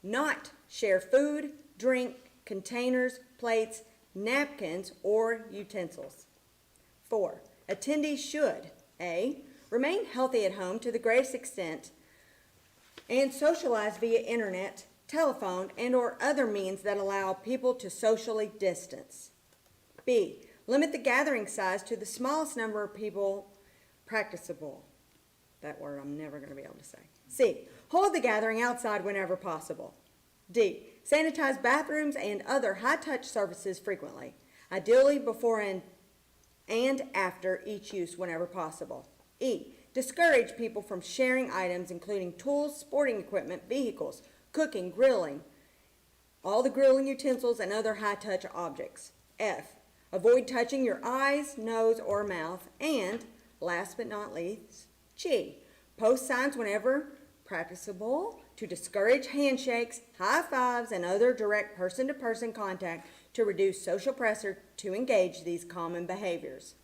not share food, drink, containers, plates, napkins, or utensils. 4, attendees should A, remain healthy at home to the greatest extent and socialize via internet, telephone, and or other means that allow people to socially distance. B, limit the gathering size to the smallest number of people practicable. That word I'm never going to be able to say. C, hold the gathering outside whenever possible. D, sanitize bathrooms and other high-touch surfaces frequently, ideally before and after each use whenever possible. E, discourage people from sharing items including tools, sporting equipment, vehicles, cooking, grilling, all the grilling utensils, and other high-touch objects. F, avoid touching your eyes, nose, or mouth. And, last but not least, G, post signs whenever practicable to discourage handshakes, high fives, and other direct person-to-person contact to reduce social pressure to engage these common behaviors.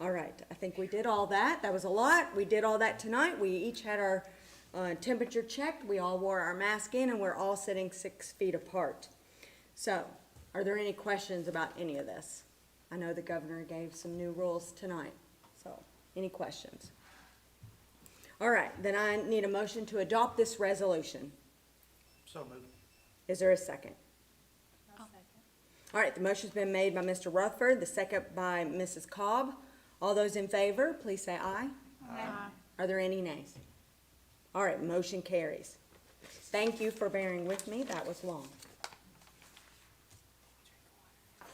All right, I think we did all that. That was a lot. We did all that tonight. We each had our temperature checked. We all wore our mask in, and we're all sitting 6 feet apart. So, are there any questions about any of this? I know the governor gave some new rules tonight. So, any questions? All right, then I need a motion to adopt this resolution. So moved. Is there a second? I'll second. All right, the motion's been made by Mr. Rutherford, the second by Mrs. Cobb. All those in favor, please say aye. Aye. Are there any nays? All right, motion carries. Thank you for bearing with me. That was long.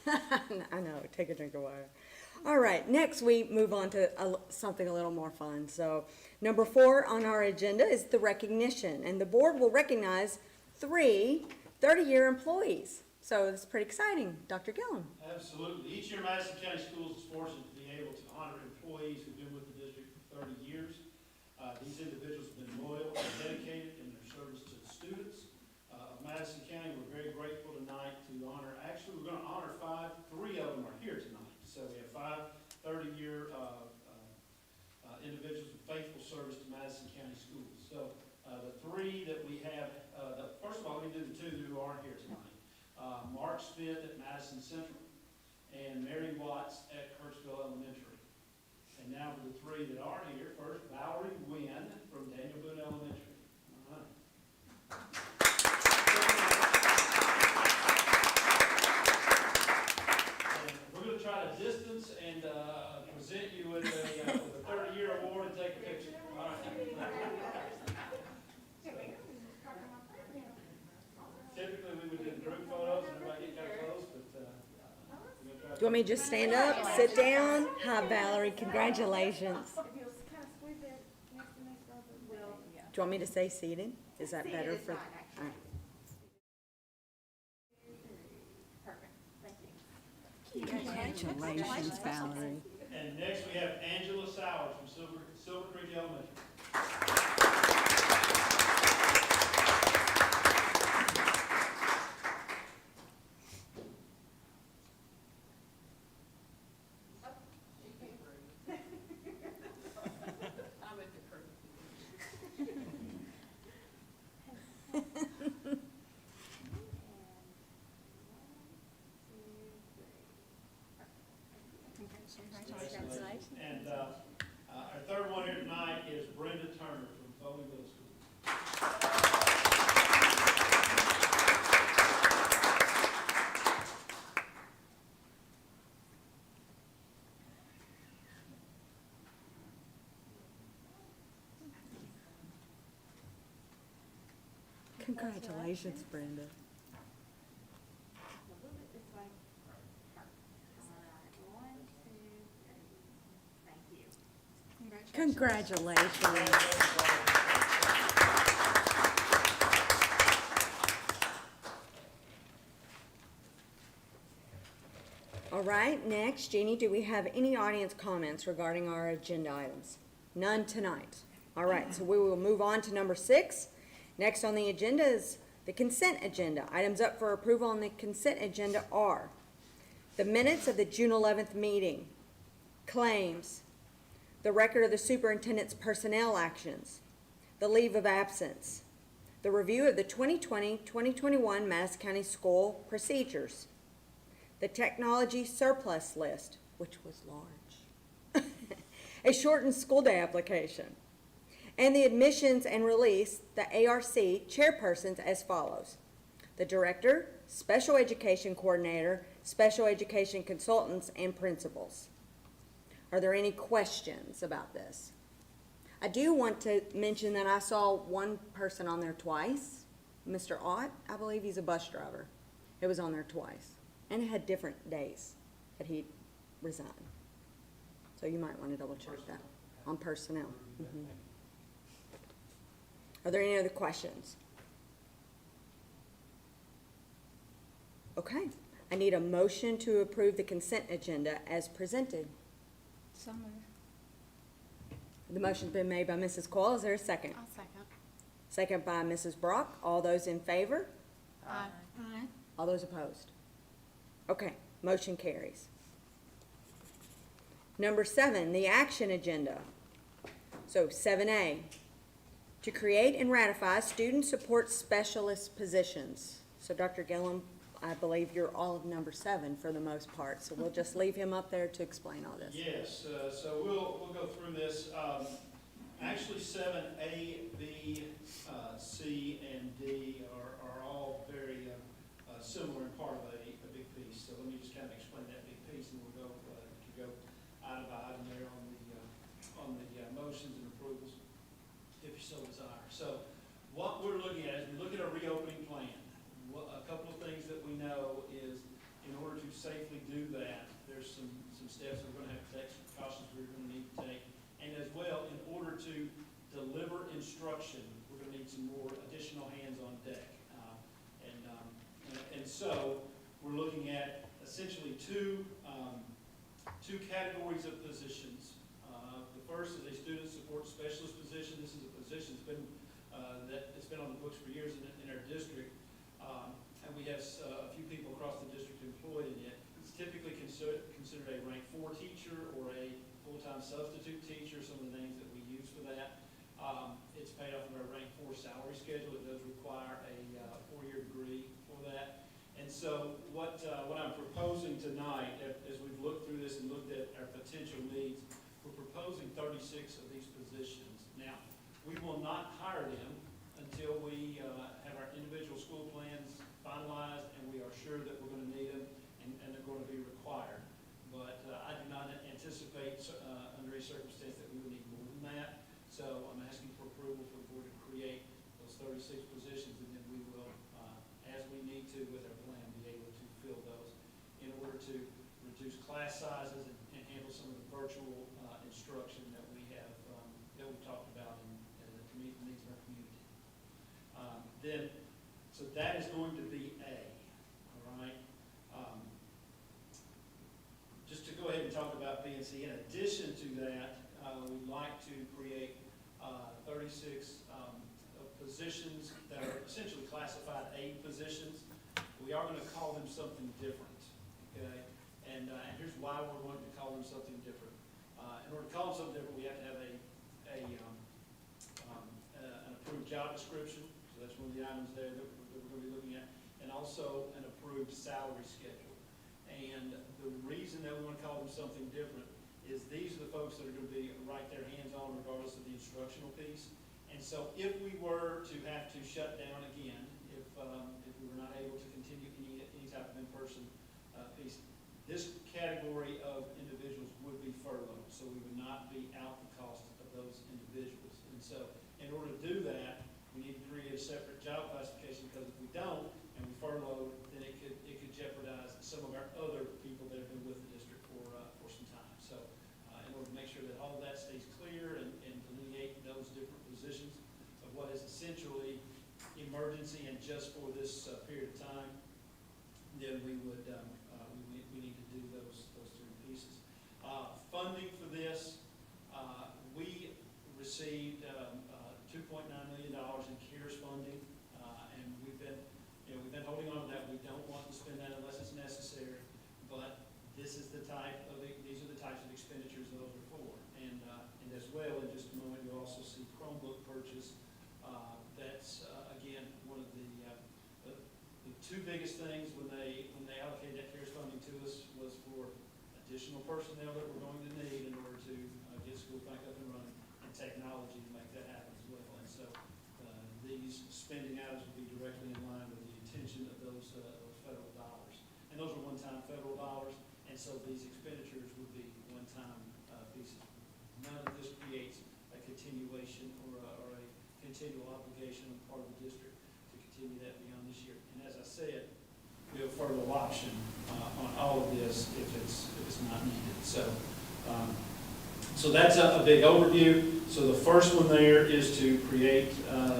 I know, take a drink of water. All right, next we move on to something a little more fun. So, number 4 on our agenda is the recognition, and the board will recognize 3 30-year employees. So, it's pretty exciting. Dr. Gillum. Absolutely. Each year, Madison County Schools is fortunate to be able to honor employees who've been with the district for 30 years. These individuals have been loyal and dedicated in their service to the students of Madison County. We're very grateful tonight to honor, actually we're going to honor 5, 3 of them are here tonight. So we have 5 30-year individuals with faithful service to Madison County Schools. So the 3 that we have, first of all, let me do the 2 who aren't here tonight. Mark Smith at Madison Central and Mary Watts at Kirksville Elementary. And now for the 3 that are here, first Valerie Wynn from Daniel Boone Elementary. All right. And we're going to try to distance and present you with a 30-year award and take a picture. All right. Typically, we would do group photos and everybody get kind of close, but Do you want me to just stand up, sit down? Hi, Valerie. Congratulations. Do you want me to say seated? Is that better for? All right. Congratulations, Valerie. And next we have Angela Sowers from Silver Creek Elementary. Congratulations. And our third one here tonight is Brenda Turner from Foley Middle School. Congratulations, Brenda. Congratulations. All right, next, Jeannie, do we have any audience comments regarding our agenda items? None tonight. All right, so we will move on to number 6. Next on the agenda is the consent agenda. Items up for approval on the consent agenda are the minutes of the June 11th meeting, claims, the record of the superintendent's personnel actions, the leave of absence, the review of the 2020-2021 Madison County School procedures, the technology surplus list, which was large, a shortened school day application, and the admissions and release, the ARC chairpersons as follows: the director, special education coordinator, special education consultants, and principals. Are there any questions about this? I do want to mention that I saw one person on there twice. Mr. Ott, I believe he's a bus driver. It was on there twice. And it had different days that he resigned. So you might want to double check that on personnel. Mhm. Are there any other questions? Okay, I need a motion to approve the consent agenda as presented. So moved. The motion's been made by Mrs. Coyle. Is there a second? I'll second. Second by Mrs. Brock. All those in favor? Aye. Aye. All those opposed? Okay, motion carries. Number 7, the action agenda. So 7A, to create and ratify student support specialist positions. So Dr. Gillum, I believe you're all of number 7 for the most part, so we'll just leave him up there to explain all this. Yes, so we'll go through this. Actually, 7A, B, C, and D are all very similar and part of a big piece. So let me just kind of explain that big piece, and we'll go item by item there on the motions and approvals, if you so desire. So what we're looking at is we look at a reopening plan. A couple of things that we know is in order to safely do that, there's some steps that we're going to have to take, some precautions we're going to need to take. And as well, in order to deliver instruction, we're going to need some more additional hands on deck. And so we're looking at essentially two categories of positions. The first is a student support specialist position. This is a position that's been on the books for years in our district. And we have a few people across the district employed in it. It's typically considered a rank 4 teacher or a full-time substitute teacher, some of the names that we use for that. It's paid off of our rank 4 salary schedule. It does require a 4-year degree for that. And so what I'm proposing tonight, as we've looked through this and looked at our potential needs, we're proposing 36 of these positions. Now, we will not hire them until we have our individual school plans finalized and we are sure that we're going to need them and they're going to be required. But I do not anticipate under a circumstance that we would need more than that. So I'm asking for approval for the board to create those 36 positions, and then we will, as we need to with our plan, be able to fill those in order to reduce class sizes and handle some of the virtual instruction that we have that we've talked about to meet the needs of our community. So that is going to be A, all right? Just to go ahead and talk about B and C, in addition to that, we'd like to create 36 positions that are essentially classified A positions. We are going to call them something different, okay? And here's why we're going to call them something different. In order to call them something different, we have to have an approved job description. So that's one of the items there that we're going to be looking at, and also an approved salary schedule. And the reason that we want to call them something different is these are the folks that are going to be right there hands-on regardless of the instructional piece. And so if we were to have to shut down again, if we were not able to continue any type of in-person piece, this category of individuals would be furloughed. So we would not be out the cost of those individuals. And so in order to do that, we need to create a separate job classification, because if we don't and we furlough, then it could jeopardize some of our other people that have been with the district for some time. So in order to make sure that all of that stays clear and delineate those different positions of what is essentially emergency and just for this period of time, then we would we need to do those 3 pieces. Funding for this, we received $2.9 million in CARES funding, and we've been holding on to that. We don't want to spend that unless it's necessary, but these are the types of expenditures those are for. And as well, in just a moment, you'll also see Chromebook purchase. That's again two biggest things when they allocated that CARES funding to us was for additional personnel that we're going to need in order to get school back up and running, and technology to make that happen as well. And so these spending items will be directly in line with the intention of those federal dollars. And those are one-time federal dollars, and so these expenditures would be one-time pieces. None of this creates a continuation or a continual obligation on the part of the district to continue that beyond this year. And as I said, we have a furlough option on all of this if it's not needed. So that's a big overview. So the first one there is to create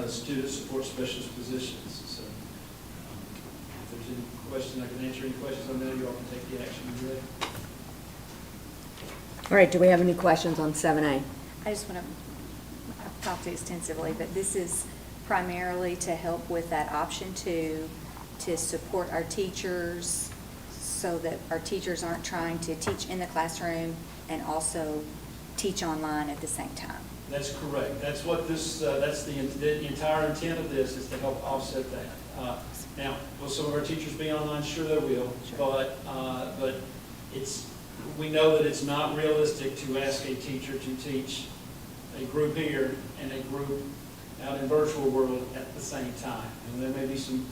student support specialist positions. So if there's any question, I can answer any questions on that. You all can take the action you're ready. All right, do we have any questions on 7A? I just want to, I've talked extensively, but this is primarily to help with that option to support our teachers so that our teachers aren't trying to teach in the classroom and also teach online at the same time. That's correct. That's what this, that's the entire intent of this, is to help offset that. Now, will some of our teachers be online? Sure they will, Sure. but we know that it's not realistic to ask a teacher to teach a group here and a group out in virtual world at the same time. And there may be some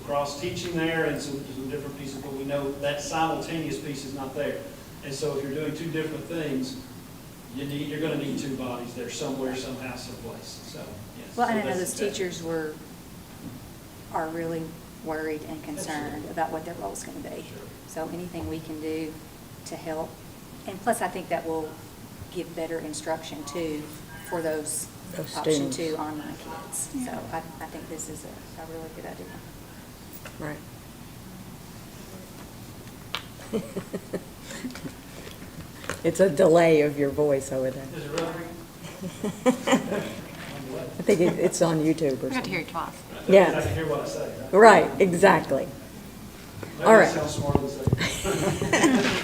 cross-teaching there and some different pieces, but we know that simultaneous piece is not there. And so if you're doing two different things, you're going to need two bodies there somewhere, somehow, someplace. So, yes. Well, So and I know that's those teachers are really worried and concerned about what their role is going to be. Sure. So anything we can do to help, and plus I think that will give better instruction too for those option students. 2 online kids. So I think this is a really good idea. Right. It's a delay of your voice over there. Is it really? I think it's on YouTube or I got to something. hear it twice. Yeah. I can hear what I say, right? Right, exactly. Maybe All I right. sound smarter than saying.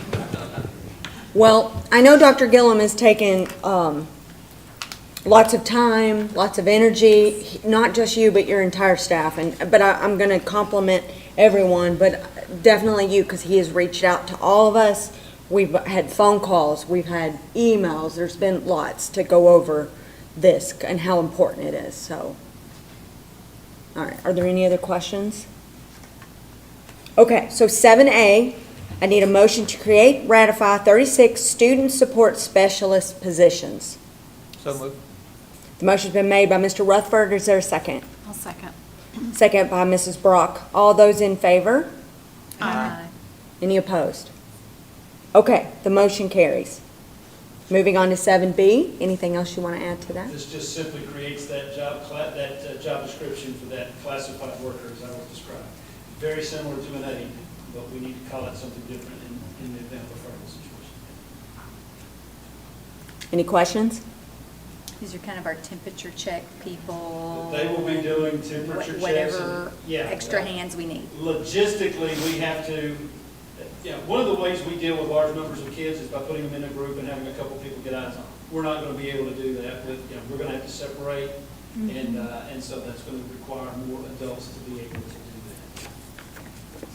Well, I know Dr. Gillum has taken lots of time, lots of energy, not just you, but your entire staff. But I'm going to compliment everyone, but definitely you, because he has reached out to all of us. We've had phone calls, we've had emails, there's been lots to go over this and how important it is, so. All right, are there any other questions? Okay, so 7A, I need a motion to create, ratify 36 student support specialist positions. So moved. The motion's been made by Mr. Rutherford. Is there a second? I'll second. Second by Mrs. Brock. All those in favor? Aye. Any opposed? Okay, the motion carries. Moving on to 7B. Anything else you want to add to that? This just simply creates that job description for that classified worker, as I was describing. Very similar to an aide, but we need to call it something different in the event of a federal situation. Any questions? These are kind of our temperature check people. They will be doing temperature checks. Whatever Yeah. extra hands we need. Logistically, we have to, one of the ways we deal with large numbers of kids is by putting them in a group and having a couple people get eyes on them. We're not going to be able to do that with, we're going to have to separate, and so that's going to require more adults to be able to do that.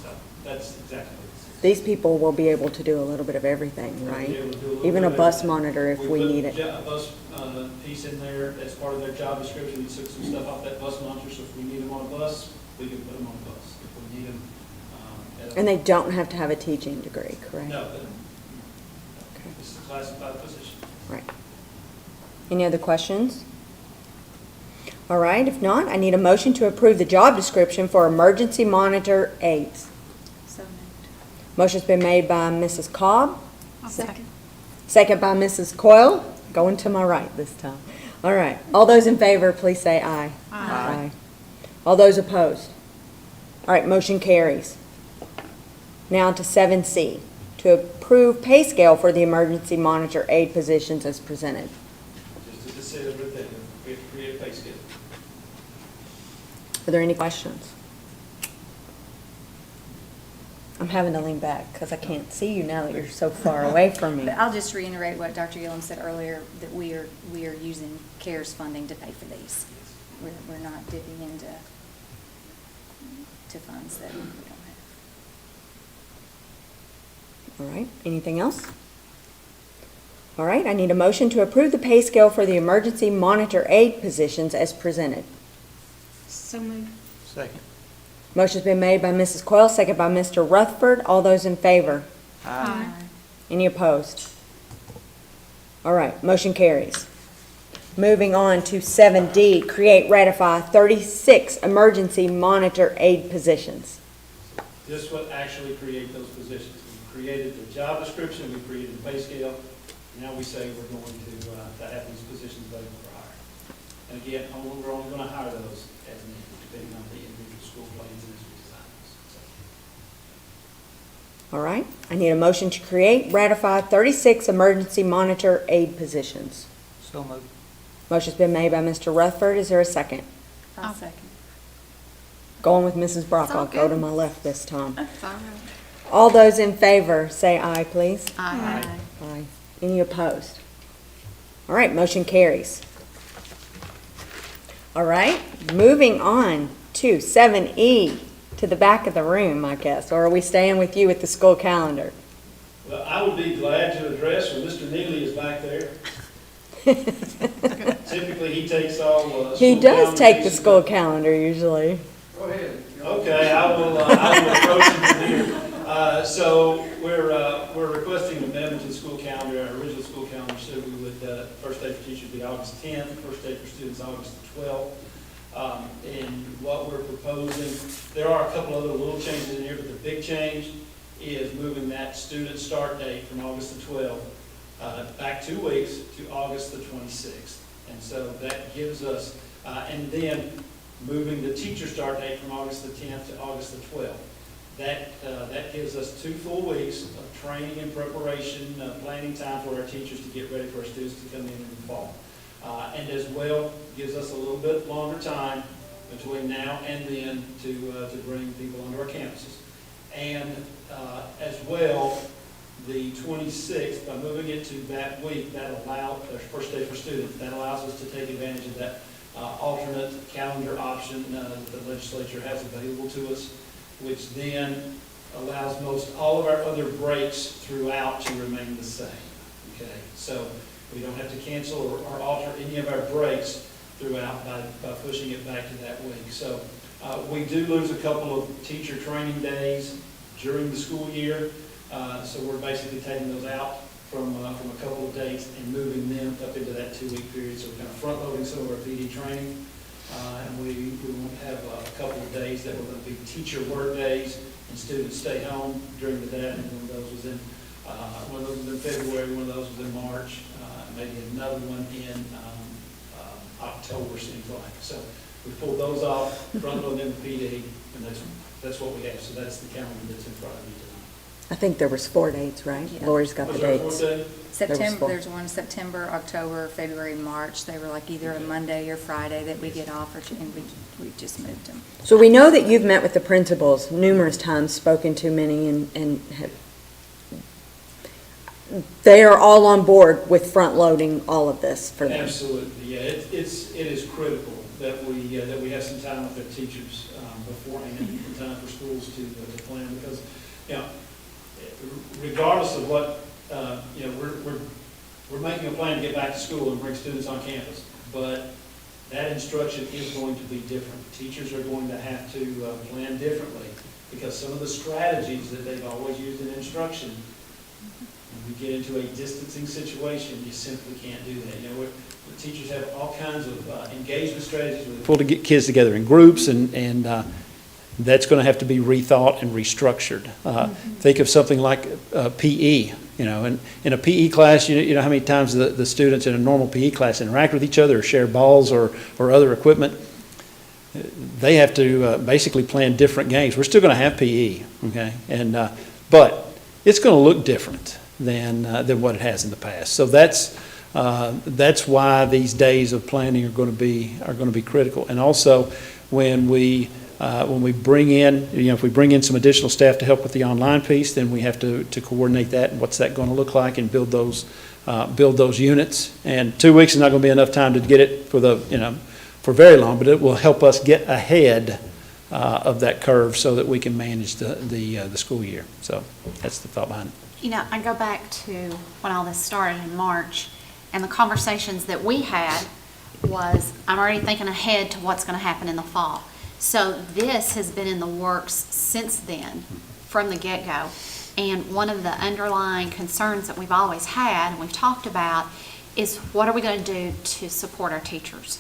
So that's exactly what it is. These people will be able to do a little bit of everything, We'll right? be able to do a little Even a bit of bus everything. monitor if we need it. put a bus piece in there as part of their job description. We took some stuff off that bus monitor, so if we need them on a bus, we can put them on a bus. If we need them, And they don't have to have a teaching degree, correct? no, Okay. this is a classified position. Right. Any other questions? All right, if not, I need a motion to approve the job description for emergency monitor aides. So moved. Motion's been made by Mrs. Cobb, I'll second. second by Mrs. Coyle. Going to my right this time. All right, all those in favor, please say aye. Aye. All those opposed? All right, motion carries. Now to 7C, to approve pay scale for the emergency monitor aide positions as presented. Just to say everything, we have to create a pay scale. Are there any questions? I'm having to lean back because I can't see you now that you're so far away from me. But I'll just reiterate what Dr. Gillum said earlier, that we are using CARES funding to pay for these. We're not dipping into to funds that we don't have. All right, anything else? All right, I need a motion to approve the pay scale for the emergency monitor aide positions as presented. So moved. Second. Motion's been made by Mrs. Coyle, second by Mr. Rutherford. All those in favor? Aye. Any opposed? All right, motion carries. Moving on to 7D, create, ratify 36 emergency monitor aide positions. This would actually create those positions. We created the job description, we created the pay scale. Now we say we're going to have these positions available for hire. And again, we're only going to hire those as needed, depending on the individual school plans and as we design those. All right, I need a motion to create, ratify 36 emergency monitor aide positions. So moved. Motion's been made by Mr. Rutherford. Is there a second? I'll second. Going with Mrs. Brock, It's all I'll go to good. my left this time. That's all right. All those in favor, say aye, please. Aye. Aye. Any opposed? All right, motion carries. All right, moving on to 7E, to the back of the room, I guess, or are we staying with you with the school calendar? Well, I would be glad to address, when Mr. Neely is back there. Typically, he takes all. He school does calendar take the pieces, school but- calendar usually. Go ahead. Okay, I will approach him from here. So we're requesting an amendment to the school calendar. Our original school calendar said we would, first day for teachers would be August 10th, first day for students August 12th. And what we're proposing, there are a couple other little changes in here, but the big change is moving that student start date from August the 12th back 2 weeks to August the 26th. And so that gives us, and then moving the teacher start date from August the 10th to August the 12th. That gives us 2 full weeks of training and preparation, planning time for our teachers to get ready for our students to come in the fall. And as well, gives us a little bit longer time between now and then to bring people onto our campuses. And as well, the 26th, by moving it to that week, that allows, our first day for students, that allows us to take advantage of that alternate calendar option that the legislature has available to us, which then allows most all of our other breaks throughout to remain the same. Okay, so we don't have to cancel or alter any of our breaks throughout by pushing it back to that week. So we do lose a couple of teacher training days during the school year. So we're basically taking those out from a couple of dates and moving them up into that 2-week period. So we're kind of front loading some of our PD training. And we won't have a couple of days that were going to be teacher work days and students stay home during the day. And one of those was in February, one of those was in March, maybe another one in October, seems like. So we pulled those off, front loaded them to PD, and that's what we have. So that's the calendar that's in front of you tonight. I think there was 4 dates, right? Yeah. Lori's got the Was there a dates. fourth day? September, four. there's one September, October, February, March. They were like either a Monday or Friday that we get off, and we just moved them. So we know that you've met with the principals numerous times, spoken to many, and have, they are all on board with front-loading all of this for them. Absolutely, yeah. It is critical that we have some time with our teachers beforehand, and time for schools to plan, because, you know, regardless of what, you know, we're making a plan to get back to school and bring students on campus, but that instruction is going to be different. Teachers are going to have to plan differently, because some of the strategies that they've always used in instruction, when we get into a distancing situation, you simply can't do that. You know, the teachers have all kinds of engagement strategies where they pull to get kids together in groups, and that's going to have to be rethought and restructured. Think of something like PE. You know, and in a PE class, you know how many times the students in a normal PE class interact with each other or share balls or other equipment. They have to basically plan different games. We're still going to have PE, okay, and but it's going to look different than what it has in the past. So that's why these days of planning are going to be critical. And also when we bring in, you know, if we bring in some additional staff to help with the online piece, then we have to coordinate that and what's that going to look like and build those units. And 2 weeks is not going to be enough time to get it for very long, but it will help us get ahead of that curve so that we can manage the school year. So that's the thought behind it. You know, I go back to when all this started in March, and the conversations that we had was, I'm already thinking ahead to what's gonna happen in the fall. So this has been in the works since then, from the get-go. And one of the underlying concerns that we've always had, and we've talked about, is what are we gonna do to support our teachers?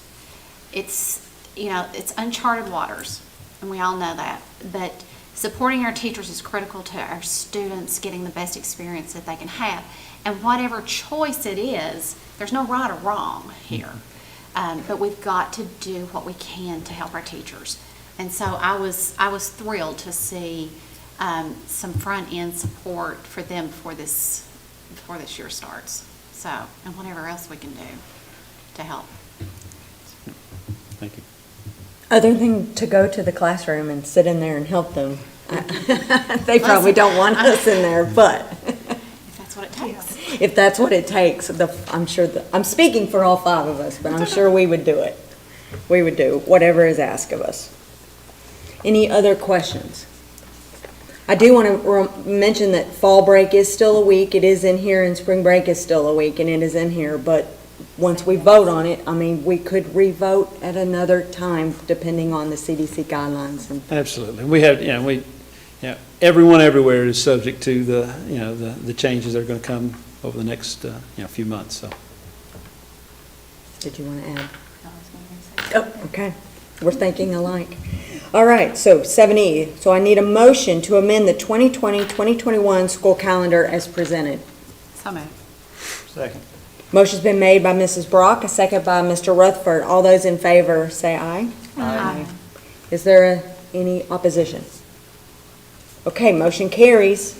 It's, you know, it's uncharted waters, and we all know that, but supporting our teachers is critical to our students getting the best experience that they can have. And whatever choice it is, there's no right or wrong here. But we've got to do what we can to help our teachers. And so I was thrilled to see some front-end support for them before this year starts. So, and whatever else we can do to help. Thank you. Other than to go to the classroom and sit in there and help them. They probably don't want us in there, but If that's what it takes. if that's what it takes, I'm sure, I'm speaking for all 5 of us, but I'm sure we would do it. We would do whatever is asked of us. Any other questions? I do want to mention that fall break is still a week. It is in here, and spring break is still a week, and it is in here. But once we vote on it, I mean, we could re-vote at another time depending on the CDC guidelines. And Absolutely. We have, everyone everywhere is subject to the changes that are going to come over the next, few months, so. did you want to add? Oh, okay. We're thinking alike. All right, so 7E. So I need a motion to amend the 2020-2021 school calendar as presented. So moved. Second. Motion's been made by Mrs. Brock, a second by Mr. Rutherford. All those in favor say aye. Aye. Is there any opposition? Okay, motion carries.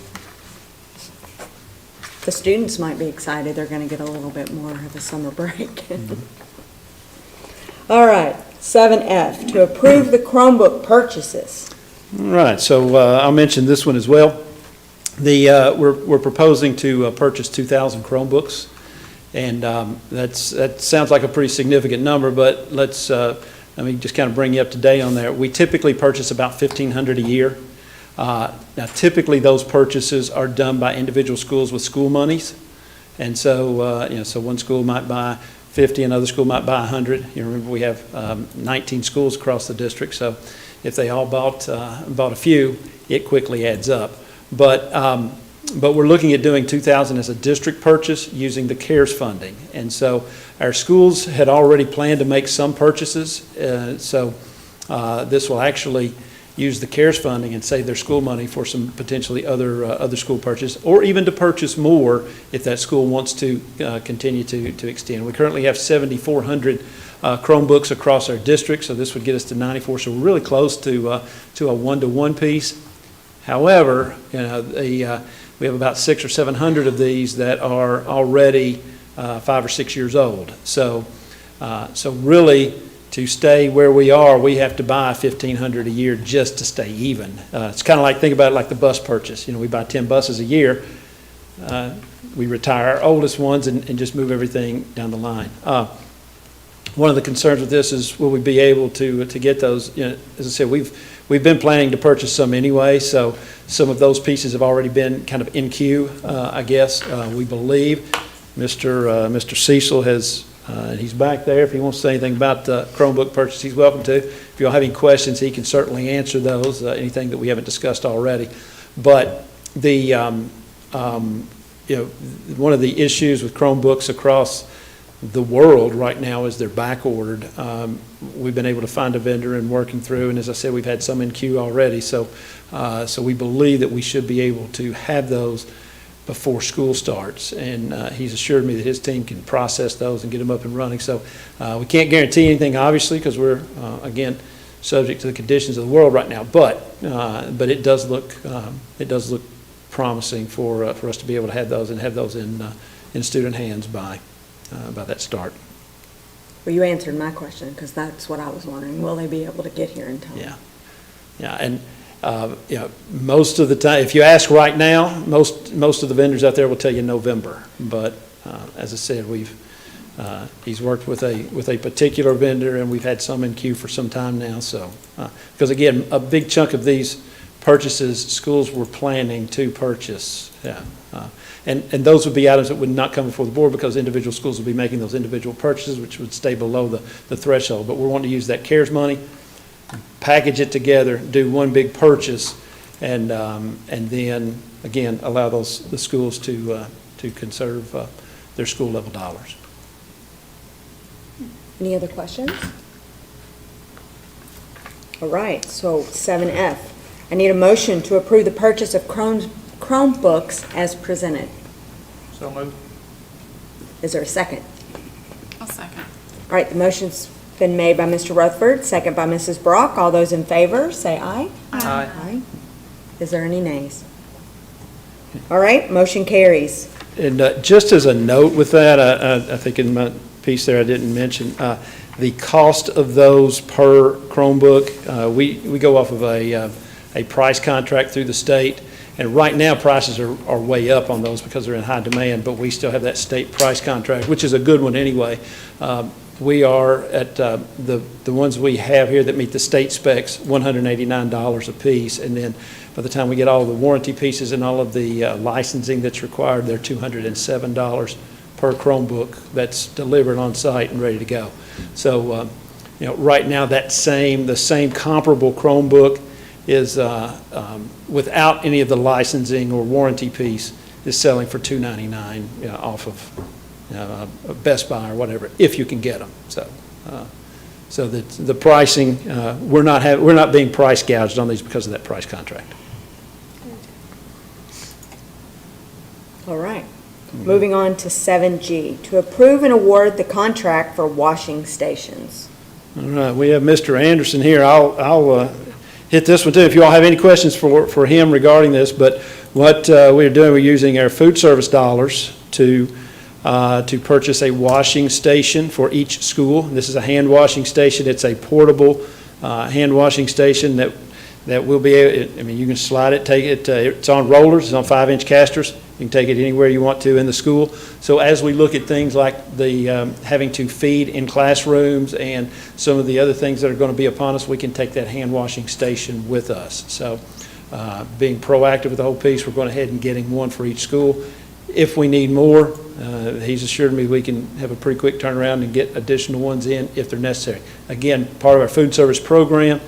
The students might be excited. They're going to get a little bit more of a summer break. All right, 7F, to approve the Chromebook purchases. All right, so I'll mention this one as well. We're proposing to purchase 2,000 Chromebooks, and that sounds like a pretty significant number, but let me just kind of bring you up to date on that. We typically purchase about 1,500 a year. Now, typically those purchases are done by individual schools with school monies, and so so one school might buy 50, another school might buy 100. You remember we have 19 schools across the district, so if they all bought a few, it quickly adds up. But we're looking at doing 2,000 as a district purchase using the CARES funding, and so our schools had already planned to make some purchases. So this will actually use the CARES funding and save their school money for some potentially other school purchase, or even to purchase more if that school wants to continue to extend. We currently have 7,400 Chromebooks across our district, so this would get us to 94. So we're really close to a 1-to-1 piece. However, we have about 600 or 700 of these that are already 5 or 6 years old. So really, to stay where we are, we have to buy 1,500 a year just to stay even. It's kind of like, think about it like the bus purchase. We buy 10 buses a year. We retire our oldest ones and just move everything down the line. One of the concerns with this is, will we be able to get those? As I said, we've been planning to purchase some anyway, so some of those pieces have already been kind of in queue, I guess. We believe Mr. Cecil has. He's back there. If he wants to say anything about the Chromebook purchase, he's welcome to. If you all have any questions, he can certainly answer those, anything that we haven't discussed already. But one of the issues with Chromebooks across the world right now is they're back ordered. We've been able to find a vendor and working through, and as I said, we've had some in queue already. So we believe that we should be able to have those before school starts, and he's assured me that his team can process those and get them up and running. So we can't guarantee anything, obviously, because we're again subject to the conditions of the world right now. But it does look promising for us to be able to have those and have those in student hands by that start. Well, you answered my question, because that's what I was wondering. Will they be able to get here in time? Yeah, and most of the time, if you ask right now, most of the vendors out there will tell you November. But as I said, He's worked with a particular vendor, and we've had some in queue for some time now, so. Because again, a big chunk of these purchases, schools were planning to purchase, yeah. And those would be items that would not come before the board because individual schools would be making those individual purchases, which would stay below the threshold. But we're wanting to use that CARES money, package it together, do one big purchase, and then, again, allow the schools to conserve their school level dollars. Any other questions? All right, so 7F. I need a motion to approve the purchase of Chromebooks as presented. So moved. Is there a second? I'll second. All right, the motion's been made by Mr. Rutherford, second by Mrs. Brock. All those in favor, say aye. Aye. Aye. Is there any nays? All right, motion carries. And just as a note with that, I think in my piece there I didn't mention, the cost of those per Chromebook, we go off of a price contract through the state, and right now prices are way up on those because they're in high demand, but we still have that state price contract, which is a good one anyway. We are at the ones we have here that meet the state specs, $189 a piece, and then by the time we get all the warranty pieces and all of the licensing that's required, they're $207 per Chromebook that's delivered on site and ready to go. So, right now the same comparable Chromebook is without any of the licensing or warranty piece is selling for $299 off of Best Buy or whatever, if you can get them. So the pricing, we're not being price gouged on these because of that price contract. All right. Moving on to 7G, to approve and award the contract for washing stations. All right, we have Mr. Anderson here. I'll hit this one too. If you all have any questions for him regarding this, but what we're doing, we're using our food service dollars to purchase a washing station for each school. This is a hand washing station. It's a portable hand washing station that will be able, you can slide it, take it, it's on rollers, it's on 5-inch casters. You can take it anywhere you want to in the school. So as we look at things like the having to feed in classrooms and some of the other things that are going to be upon us, we can take that hand washing station with us. So being proactive with the whole piece, we're going ahead and getting one for each school. If we need more, he's assured me we can have a pretty quick turnaround and get additional ones in if they're necessary. Again, part of our food service program.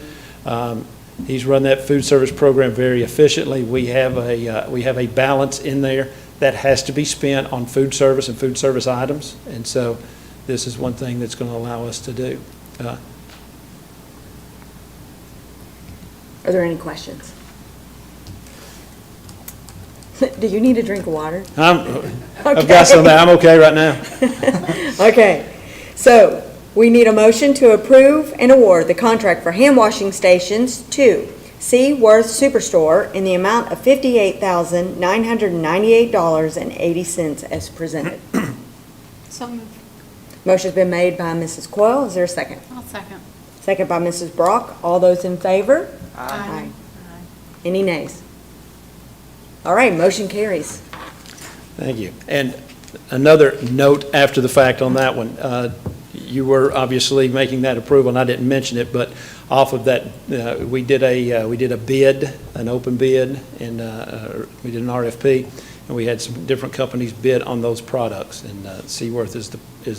He's run that food service program very efficiently. We have a balance in there that has to be spent on food service and food service items, and so this is one thing that's going to allow us to do. Are there any questions? Do you need a drink of water? I've got some. I'm okay right now. Okay, so we need a motion to approve and award the contract for hand washing stations to C. Worth Superstore in the amount of $58,998.80 as presented. So moved. Motion's been made by Mrs. Coyle. Is there a second? I'll second. Second by Mrs. Brock. All those in favor? Aye. Any nays? All right, motion carries. Thank you. And another note after the fact on that one. You were obviously making that approval, and I didn't mention it, but off of that, we did a bid, an open bid, and we did an RFP, and we had some different companies bid on those products, and Seaworth is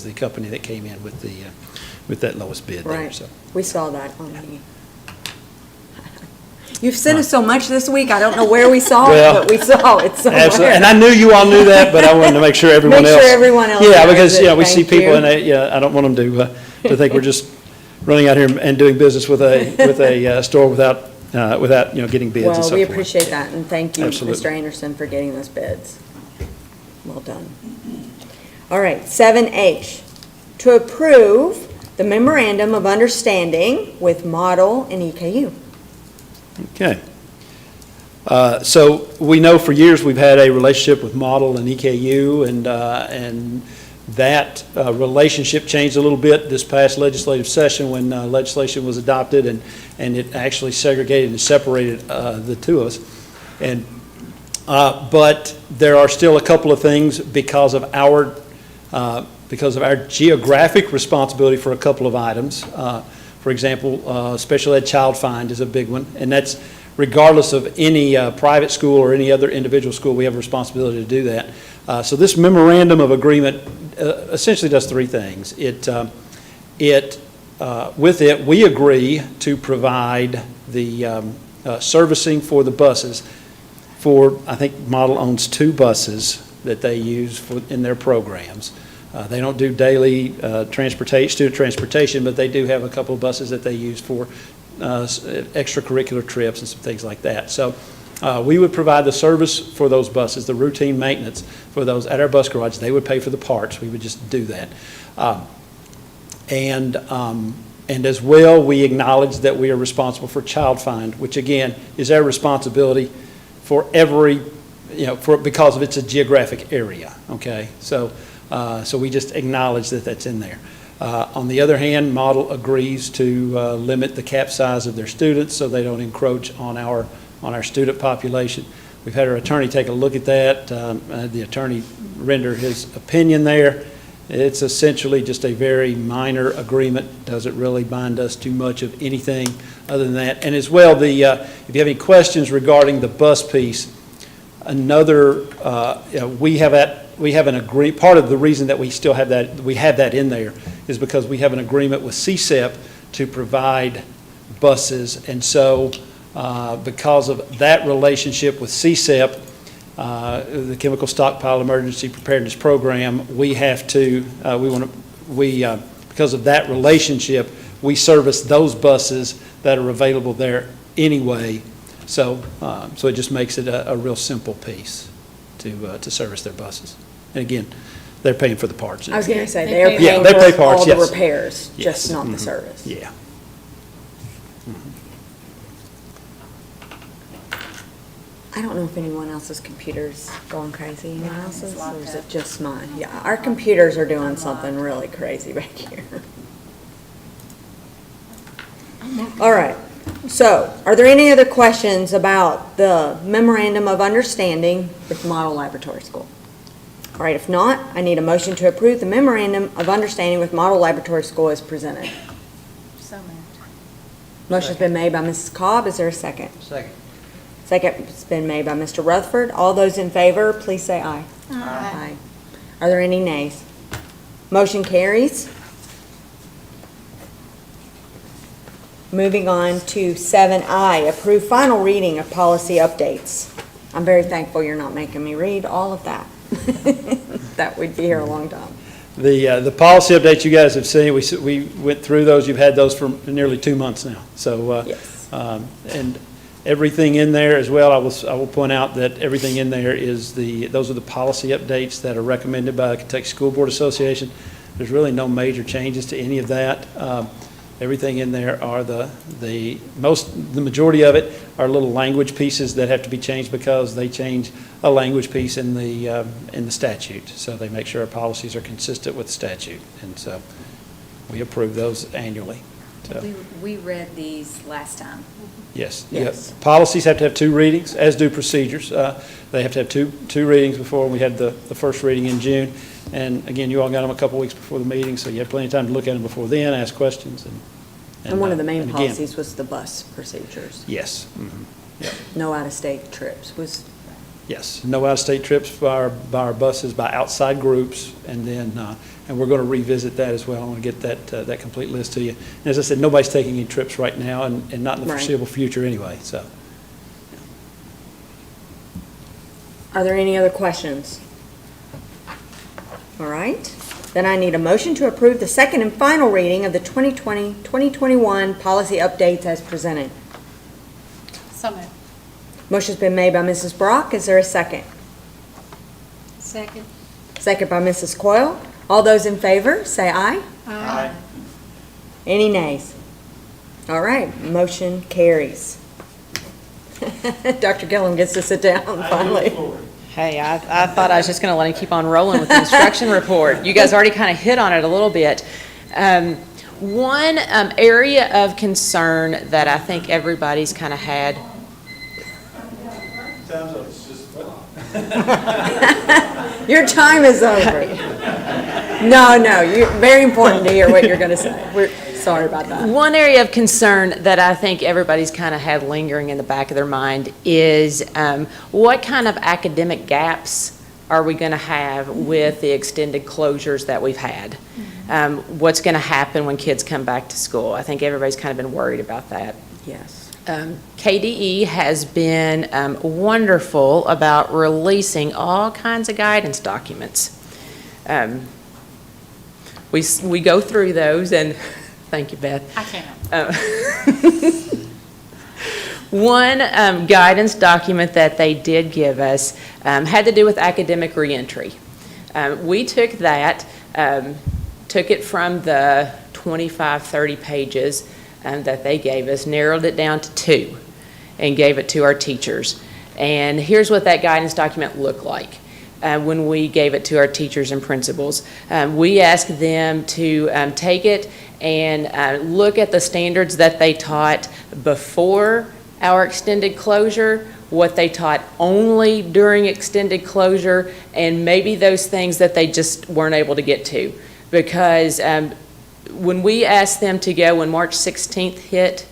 the company that came in with that lowest bid there. Right. So. We saw that on the. You've sent us so much this week, I don't know where we saw it, but we saw it somewhere. Absolutely, and I knew you all knew that, but I wanted to make sure everyone else. Make sure everyone else Yeah, knows because, it. we see Thank people, you. and I don't want them to think we're just running out here and doing business with a store without getting bids and so Well, forth. we appreciate that, and thank you, Absolutely. Mr. Anderson, for getting those bids. Well done. All right, 7H, to approve the memorandum of understanding with Model and EKU. Okay. So we know for years we've had a relationship with Model and EKU, and that relationship changed a little bit this past legislative session when legislation was adopted, and it actually segregated and separated the two of us. But there are still a couple of things because of because of our geographic responsibility for a couple of items. For example, special ed child find is a big one, and that's regardless of any private school or any other individual school, we have a responsibility to do that. So this memorandum of agreement essentially does three things. With it, we agree to provide the servicing for the buses for, I think Model owns 2 buses that they use in their programs. They don't do daily student transportation, but they do have a couple of buses that they use for extracurricular trips and some things like that. So we would provide the service for those buses, the routine maintenance for those at our bus garage. They would pay for the parts. We would just do that. And as well, we acknowledge that we are responsible for child find, which again is our responsibility for every, because of it's a geographic area, okay? So we just acknowledge that that's in there. On the other hand, Model agrees to limit the cap size of their students so they don't encroach on our student population. We've had our attorney take a look at that. The attorney render his opinion there. It's essentially just a very minor agreement. Doesn't really bind us too much of anything other than that. And as well, if you have any questions regarding the bus piece, we have an agreement. Part of the reason that we still have that, we have that in there, is because we have an agreement with CSEP to provide buses, and so because of that relationship with CSEP, the Chemical Stockpile Emergency Preparedness Program, we have to, because of that relationship, we service those buses that are available there anyway. So it just makes it a real simple piece to service their buses. And again, they're paying for the parts. I was going to say, they are Yeah, paying they pay for parts, all the yes. repairs, Yes. just not the service. Yeah. I don't know if anyone else's computer's going crazy, anyone else's, or is it just mine? Yeah, our computers are doing something really crazy back here. All right, so are there any other questions about the memorandum of understanding with Model Laboratory School? All right, if not, I need a motion to approve the memorandum of understanding with Model Laboratory School as presented. So moved. Motion's been made by Mrs. Cobb, is there a second? Second. Second's been made by Mr. Rutherford. All those in favor, please say aye. Aye. Are there any nays? Motion carries. Moving on to 7I, approve final reading of policy updates. I'm very thankful you're not making me read all of that. That would be here a long time. The policy updates you guys have seen, we went through those. You've had those for nearly 2 months now. So, Yes. And everything in there as well, I will point out that everything in there is those are the policy updates that are recommended by the Kentucky School Board Association. There's really no major changes to any of that. Everything in there are the majority of it are little language pieces that have to be changed because they change a language piece in the statute. So they make sure our policies are consistent with the statute, and so we approve those annually. So. We read these last time. Yes. Yes. Yep. Policies have to have 2 readings, as do procedures. They have to have two readings before. We had the first reading in June. And again, you all got them a couple weeks before the meeting, so you have plenty of time to look at them before then, ask questions. And one of the main and again, policies was the bus procedures. Yes. Yep. No out-of-state trips was, Yes. No out-of-state trips by our buses, by outside groups, and then and we're going to revisit that as well. I want to get that complete list to you. And as I said, nobody's taking any trips right now, and not in the Right. foreseeable future anyway. So. are there any other questions? All right, then I need a motion to approve the second and final reading of the 2020-2021 policy updates as presented. So moved. Motion's been made by Mrs. Brock. Is there a second? Second. Second by Mrs. Coyle. All those in favor, say aye. Aye. Any nays? All right, motion carries. Dr. Gillum gets to sit down finally. Hey, I thought I was just going to let him keep on rolling with the instruction report. You guys already kind of hit on it a little bit. One area of concern that I think everybody's kind of had. Your time is over. No, you're very important to hear what you're gonna say. We're sorry about that. One area of concern that I think everybody's kind of had lingering in the back of their mind is what kind of academic gaps are we going to have with the extended closures that we've had? What's going to happen when kids come back to school? I think everybody's kind of been worried about that. Yes. KDE has been wonderful about releasing all kinds of guidance documents. We go through those, and thank you, Beth. I can't. One guidance document that they did give us had to do with academic reentry. We took that, took it from the 25, 30 pages that they gave us, narrowed it down to 2, and gave it to our teachers. And here's what that guidance document looked like. When we gave it to our teachers and principals. We asked them to take it and look at the standards that they taught before our extended closure, what they taught only during extended closure, and maybe those things that they just weren't able to get to. Because when we asked them to go, when March 16th hit,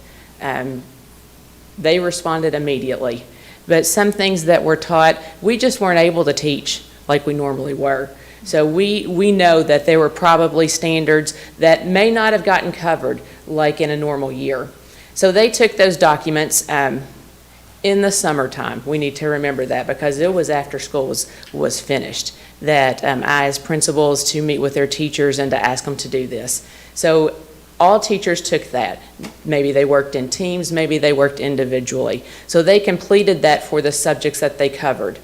they responded immediately. But some things that were taught, we just weren't able to teach like we normally were. So we know that there were probably standards that may not have gotten covered like in a normal year. So they took those documents in the summertime. We need to remember that because it was after school was finished that I asked principals to meet with their teachers and to ask them to do this. So all teachers took that. Maybe they worked in teams, maybe they worked individually. So they completed that for the subjects that they covered.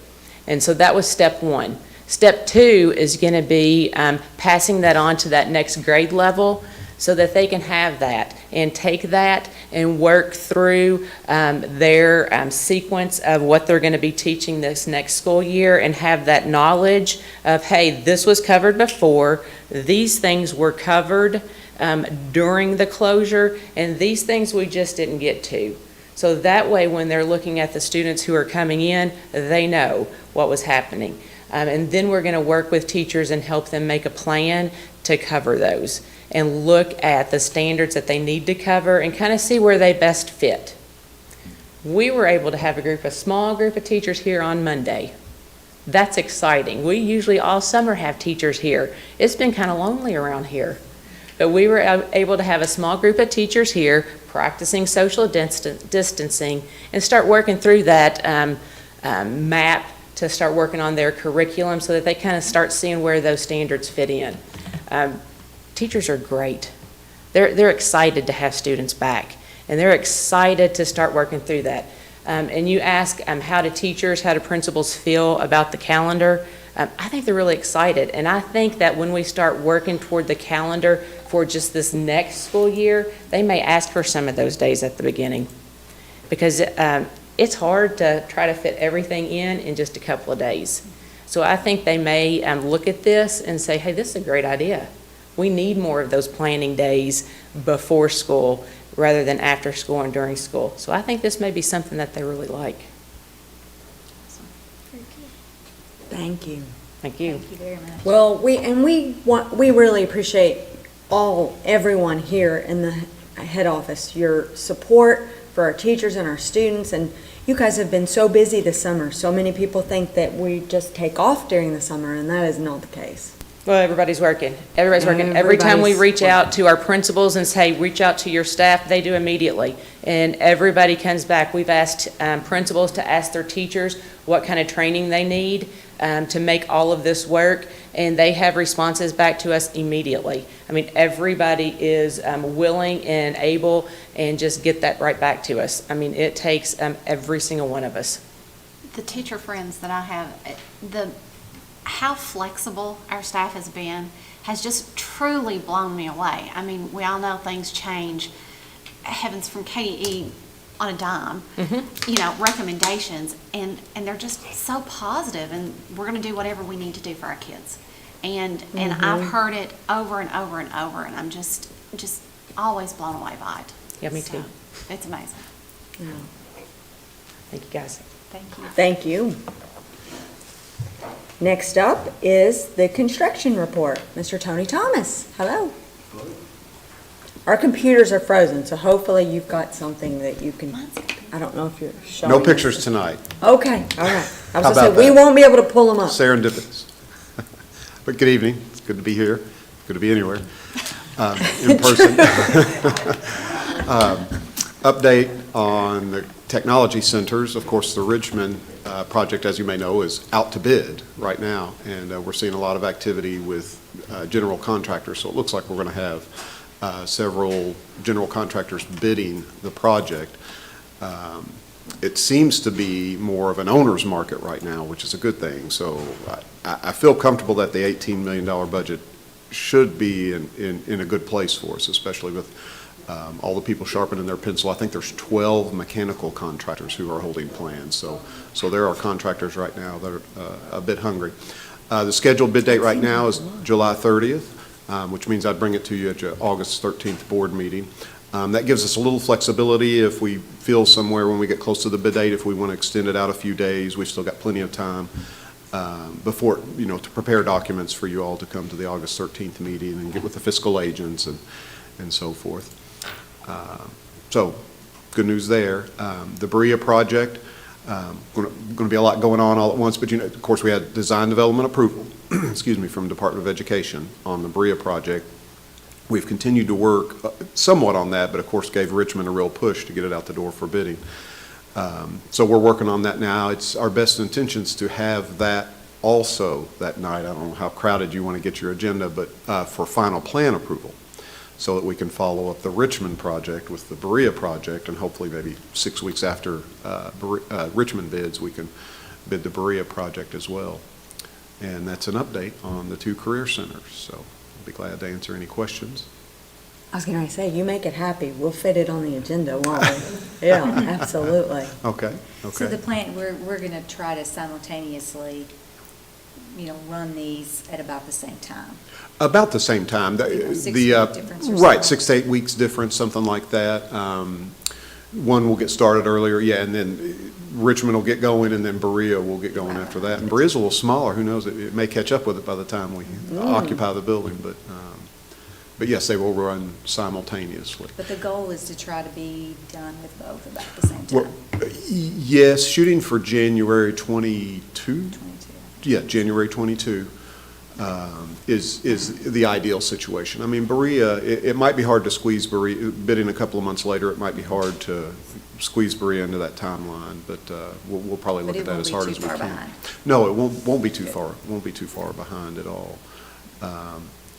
And so that was step 1. Step 2 is going to be passing that on to that next grade level so that they can have that and take that and work through their sequence of what they're going to be teaching this next school year and have that knowledge of, hey, this was covered before, these things were covered during the closure, and these things we just didn't get to. So that way, when they're looking at the students who are coming in, they know what was happening. And then we're going to work with teachers and help them make a plan to cover those and look at the standards that they need to cover and kind of see where they best fit. We were able to have a small group of teachers here on Monday. That's exciting. We usually all summer have teachers here. It's been kind of lonely around here. But we were able to have a small group of teachers here practicing social distancing and start working through that map to start working on their curriculum so that they kind of start seeing where those standards fit in. Teachers are great. They're excited to have students back, and they're excited to start working through that. And you ask how do principals feel about the calendar? I think they're really excited, and I think that when we start working toward the calendar for just this next school year, they may ask for some of those days at the beginning, because it's hard to try to fit everything in just a couple of days. So I think they may look at this and say, hey, this is a great idea. We need more of those planning days before school rather than after school and during school. So I think this may be something that they really like. Thank you. Thank you. Thank you very much. Well, we really appreciate everyone here in the head office, your support for our teachers and our students, and you guys have been so busy this summer. So many people think that we just take off during the summer, and that is not the case. Well, everybody's working. Everybody's working. Every time we reach out to our principals and say, reach out to your staff, they do immediately. And everybody comes back. We've asked principals to ask their teachers what kind of training they need to make all of this work, and they have responses back to us immediately. I mean, everybody is willing and able and just get that right back to us. I mean, it takes every single one of us. The teacher friends that I have, how flexible our staff has been has just truly blown me away. I mean, we all know things change. Heavens, from KDE on a dime, recommendations, and they're just so positive, and we're going to do whatever we need to do for our kids. And I've heard it over and over and over, and I'm just always blown away by it. Yeah, me too. It's amazing. Thank you, guys. Thank you. Thank you. Next up is the construction report. Mr. Tony Thomas, hello. Our computers are frozen, so hopefully you've got something that you can, I don't know if you're showing. No us. pictures tonight. Okay, all right. I was How gonna say, about we that? won't be able to pull them up. Serendipitous. But good evening. It's good to be here. Good to be anywhere, in person. Update on the technology centers. Of course, the Richmond project, as you may know, is out to bid right now, and we're seeing a lot of activity with general contractors. So it looks like we're going to have several general contractors bidding the project. It seems to be more of an owner's market right now, which is a good thing. So I feel comfortable that the $18 million budget should be in a good place for us, especially with all the people sharpening their pencil. I think there's 12 mechanical contractors who are holding plans. So there are contractors right now that are a bit hungry. The scheduled bid date right now is July 30th, which means I'd bring it to you at your August 13th board meeting. That gives us a little flexibility if we feel somewhere when we get close to the bid date, if we want to extend it out a few days, we've still got plenty of time before, to prepare documents for you all to come to the August 13th meeting and get with the fiscal agents and so forth. So, good news there. The Berea project, going to be a lot going on all at once, but of course we had design development approval, excuse me, from Department of Education on the Berea project. We've continued to work somewhat on that, but of course gave Richmond a real push to get it out the door for bidding. So we're working on that now. It's our best intentions to have that also that night. I don't know how crowded you want to get your agenda, but for final plan approval, so that we can follow up the Richmond project with the Berea project, and hopefully maybe 6 weeks after Richmond bids, we can bid the Berea project as well. And that's an update on the 2 career centers. So I'll be glad to answer any questions. I was gonna say, you make it happy, we'll fit it on the agenda, won't we? Yeah, absolutely. Okay, So okay. the plan, we're gonna try to simultaneously, run these at about the same time. About the same time. 6 The, week difference or right, so. 6 to 8 weeks difference, something like that. One will get started earlier, yeah, and then Richmond will get going, and then Berea will get going after that. And Berea's a little smaller, who knows, it may catch up with it by the time we occupy the building, but yes, they will run simultaneously. But the goal is to try to be done with both about the same Well, time. yes, shooting for January 22? 22. Yeah, January 22 is the ideal situation. I mean, Berea, it might be hard to squeeze Berea, bidding a couple of months later, it might be hard to squeeze Berea into that timeline, but we'll probably look at that as hard as we can. But it won't be too far behind. No, it won't be too far, won't be too far behind at all.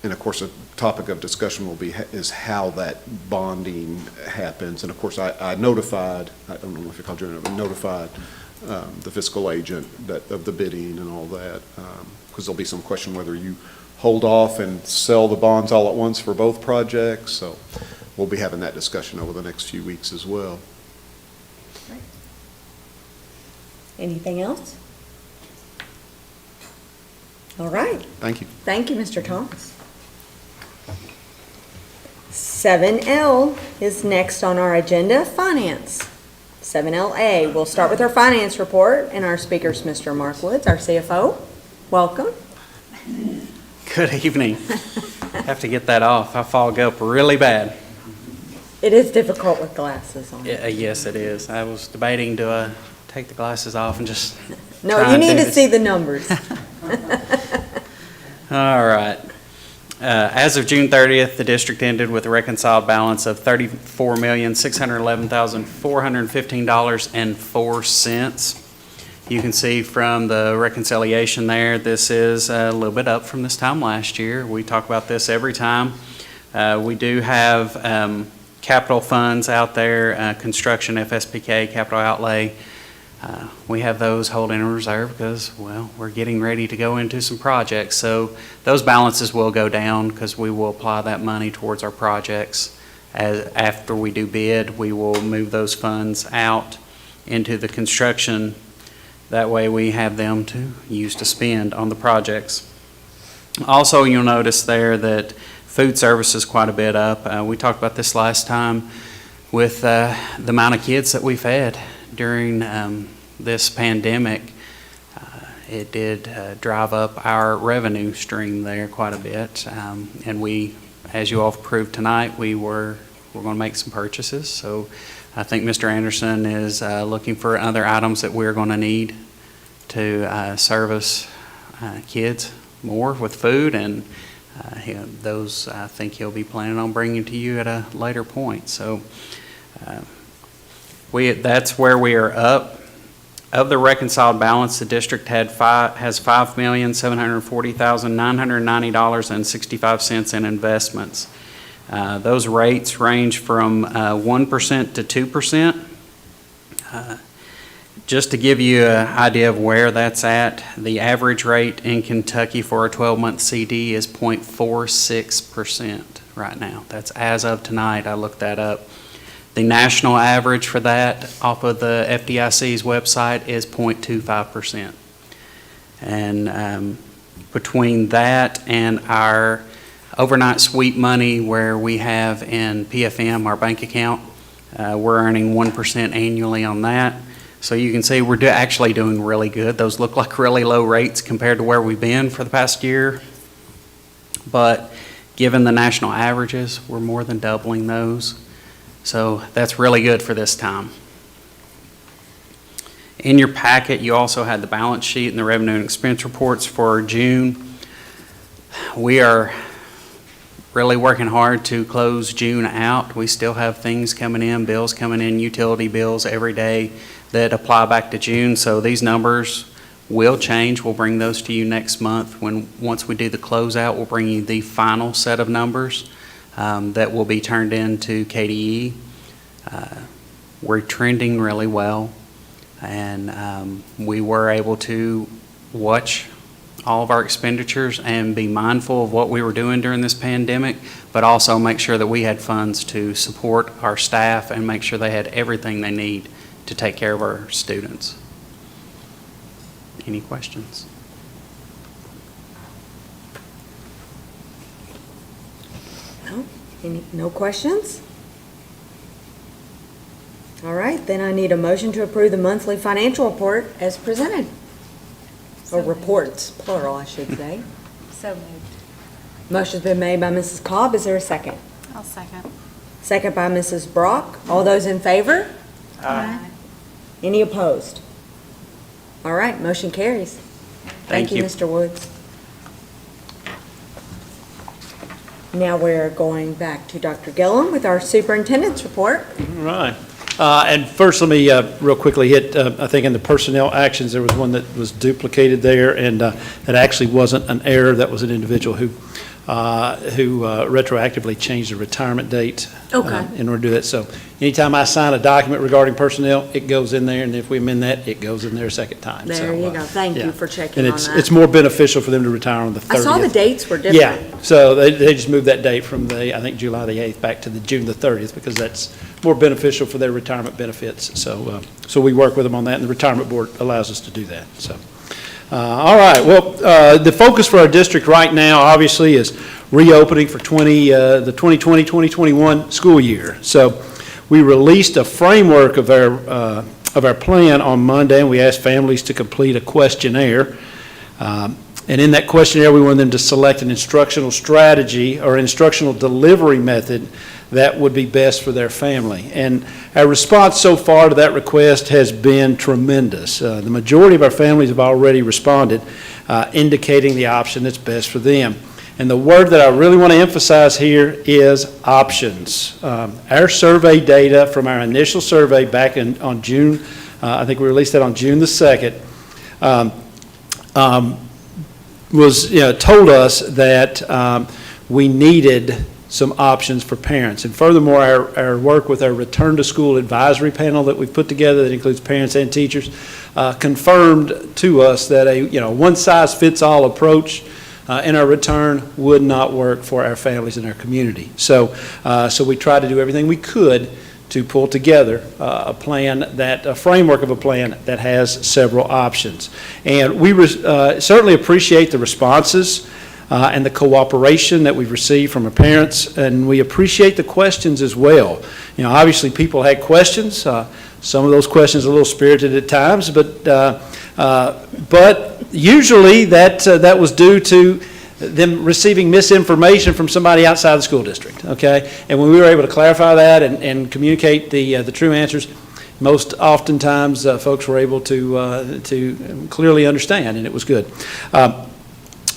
And of course, a topic of discussion will be, is how that bonding happens. And of course, I notified, I don't know if you called you, but notified the fiscal agent of the bidding and all that, because there'll be some question whether you hold off and sell the bonds all at once for both projects. So we'll be having that discussion over the next few weeks as well. Anything else? All right. Thank you. Thank you, Mr. Thomas. 7L is next on our agenda, finance. 7LA, we'll start with our finance report, and our speaker's Mr. Mark Woods, our CFO. Welcome. Good evening. Have to get that off. I fog up really bad. It is difficult with glasses on. Yes, it is. I was debating, do I take the glasses off and just No, try you and do need to this? see the numbers. All right. As of June 30th, the district ended with a reconciled balance of $34,611,415.04. You can see from the reconciliation there, this is a little bit up from this time last year. We talk about this every time. We do have capital funds out there, construction, FSPK, capital outlay. We have those holding in reserve because, well, we're getting ready to go into some projects. So those balances will go down because we will apply that money towards our projects. After we do bid, we will move those funds out into the construction. That way we have them to use to spend on the projects. Also, you'll notice there that food service is quite a bit up. We talked about this last time with the amount of kids that we fed during this pandemic. it did drive up our revenue stream there quite a bit. And we, as you all approved tonight, we're going to make some purchases. So I think Mr. Anderson is looking for other items that we're going to need to service kids more with food, and those I think he'll be planning on bringing to you at a later point. So that's where we are up. Of the reconciled balance, the district has $5,740,990.65 in investments. Those rates range from 1% to 2%. Just to give you an idea of where that's at, the average rate in Kentucky for a 12-month CD is 0.46% right now. That's as of tonight. I looked that up. The national average for that off of the FDIC's website is 0.25%. And between that and our overnight sweep money where we have in PFM, our bank account, we're earning 1% annually on that. So you can see we're actually doing really good. Those look like really low rates compared to where we've been for the past year. But given the national averages, we're more than doubling those. So that's really good for this time. In your packet, you also had the balance sheet and the revenue and expense reports for June. We are really working hard to close June out. We still have things coming in, bills coming in, utility bills every day that apply back to June. So these numbers will change. We'll bring those to you next month. Once we do the closeout, we'll bring you the final set of numbers that will be turned into KDE. We're trending really well, and we were able to watch all of our expenditures and be mindful of what we were doing during this pandemic, but also make sure that we had funds to support our staff and make sure they had everything they need to take care of our students. Any questions? No questions? All right, then I need a motion to approve the monthly financial report as presented. Or reports, plural, I should say. So moved. Motion's been made by Mrs. Cobb. Is there a second? I'll second. Second by Mrs. Brock. All those in favor? Aye. Any opposed? All right, motion carries. Thank you. Mr. Woods. Now we're going back to Dr. Gillum with our superintendent's report. All right. And first, let me real quickly hit, I think in the personnel actions, there was one that was duplicated there, and that actually wasn't an error. That was an individual who retroactively changed the retirement date in order to do that. So anytime I sign a document regarding personnel, it goes in there, and if we amend that, it goes in there a second time. There you go. Thank you for checking on that. And it's more beneficial for them to retire on the 30th. I saw the dates were different. Yeah, so they just moved that date from I think July the 8th back to the June the 30th, because that's more beneficial for their retirement benefits. So we work with them on that, and the retirement board allows us to do that. So, all right. Well, the focus for our district right now, obviously, is reopening for the 2020-2021 school year. So, we released a framework of our plan on Monday, and we asked families to complete a questionnaire. And in that questionnaire, we wanted them to select an instructional strategy or instructional delivery method that would be best for their family. And our response so far to that request has been tremendous. The majority of our families have already responded, indicating the option that's best for them. And the word that I really want to emphasize here is options. Our survey data from our initial survey back on June, I think we released that on June the 2nd, told us that we needed some options for parents. And furthermore, our work with our Return to School Advisory Panel that we've put together that includes parents and teachers confirmed to us that a one-size-fits-all approach in our return would not work for our families in our community. So we tried to do everything we could to pull together a framework of a plan that has several options. And we certainly appreciate the responses and the cooperation that we've received from our parents, and we appreciate the questions as well. Obviously people had questions. Some of those questions are a little spirited at times, but Usually, that was due to them receiving misinformation from somebody outside the school district, okay? And when we were able to clarify that and communicate the true answers, most oftentimes, folks were able to clearly understand, and it was good.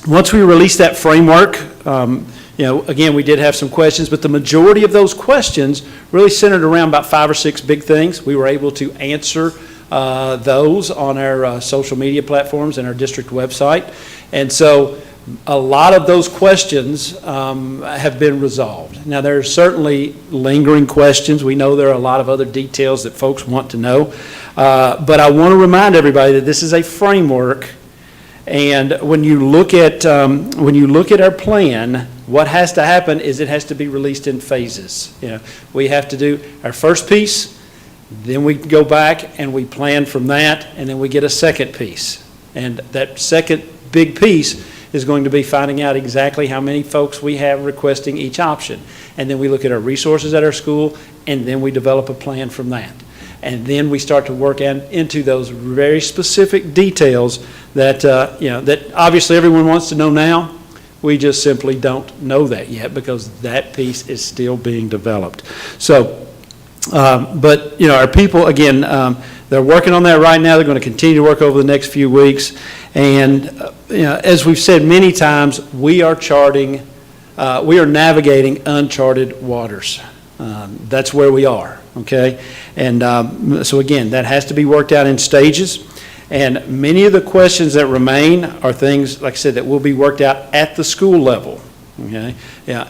Once we released that framework, again, we did have some questions, but the majority of those questions really centered around about 5 or 6 big things. We were able to answer those on our social media platforms and our district website. And so a lot of those questions have been resolved. Now, there are certainly lingering questions. We know there are a lot of other details that folks want to know. But I want to remind everybody that this is a framework. And when you look at our plan, what has to happen is it has to be released in phases. We have to do our first piece, then we go back and we plan from that, and then we get a second piece. And that second big piece is going to be finding out exactly how many folks we have requesting each option. And then we look at our resources at our school, and then we develop a plan from that. And then we start to work into those very specific details that, that obviously everyone wants to know now. We just simply don't know that yet because that piece is still being developed. So, but, our people, again, they're working on that right now. They're going to continue to work over the next few weeks. And, as we've said many times, we are navigating uncharted waters. That's where we are, okay? And so, again, that has to be worked out in stages. And many of the questions that remain are things, like I said, that will be worked out at the school level, okay? Yeah.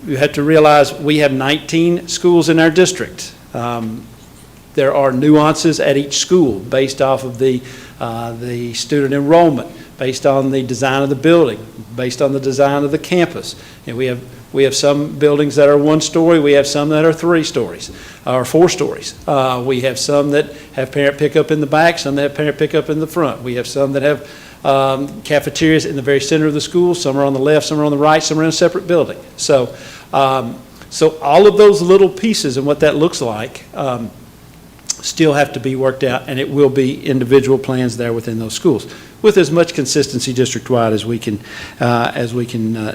You have to realize we have 19 schools in our district. There are nuances at each school based off of the student enrollment, based on the design of the building, based on the design of the campus. And we have some buildings that are 1 story. We have some that are 3 stories or 4 stories. We have some that have parent pickup in the back, some that have parent pickup in the front. We have some that have cafeterias in the very center of the school. Some are on the left, some are on the right, some are in a separate building. So all of those little pieces and what that looks like still have to be worked out, and it will be individual plans there within those schools with as much consistency district-wide as we can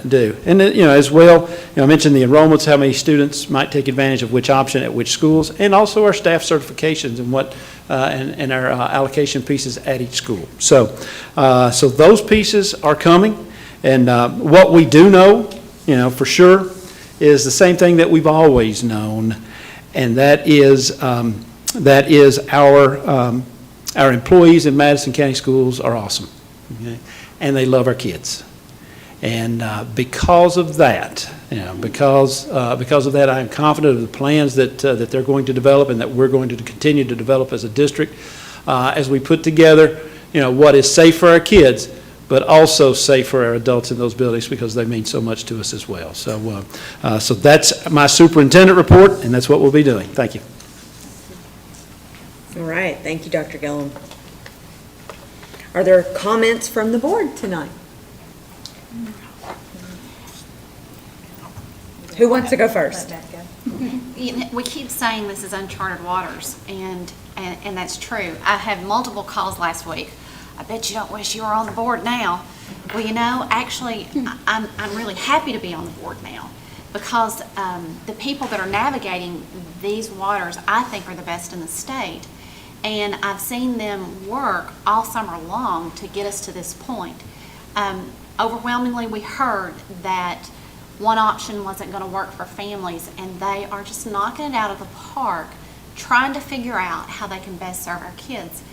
do. And as well, I mentioned the enrollments, how many students might take advantage of which option at which schools, and also our staff certifications and what and our allocation pieces at each school. So those pieces are coming, and what we do know, for sure, is the same thing that we've always known, and that is our employees in Madison County Schools are awesome, okay? And they love our kids. And because of that, because of that, I am confident of the plans that they're going to develop and that we're going to continue to develop as a district as we put together, what is safe for our kids, but also safe for our adults in those buildings because they mean so much to us as well. So, so that's my superintendent report, and that's what we'll be doing. Thank you. All right, thank you, Dr. Gillum. Are there comments from the board tonight? Who wants to go first? We keep saying this is uncharted waters, and that's true. I had multiple calls last week. I bet you don't wish you were on the board now. Well, actually, I'm really happy to be on the board now because the people that are navigating these waters, I think, are the best in the state. And I've seen them work all summer long to get us to this point. Overwhelmingly, we heard that one option wasn't going to work for families, and they are just knocking it out of the park, trying to figure out how they can best serve our kids.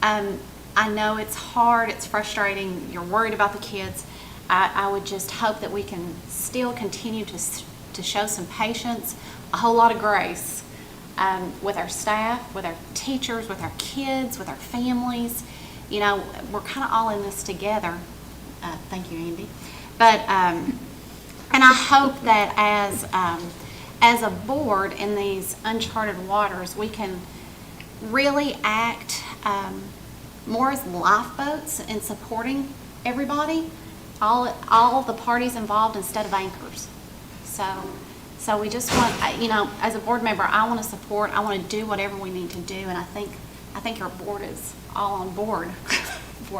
I know it's hard, it's frustrating, you're worried about the kids. I would just hope that we can still continue to show some patience, a whole lot of grace with our staff, with our teachers, with our kids, with our families. We're kind of all in this together. Thank you, Andy. But, and I hope that as a board in these uncharted waters, we can really act more as lifeboats in supporting everybody, all the parties involved instead of anchors. So we just want, as a board member, I want to support, I want to do whatever we need to do, and I think our board is all on board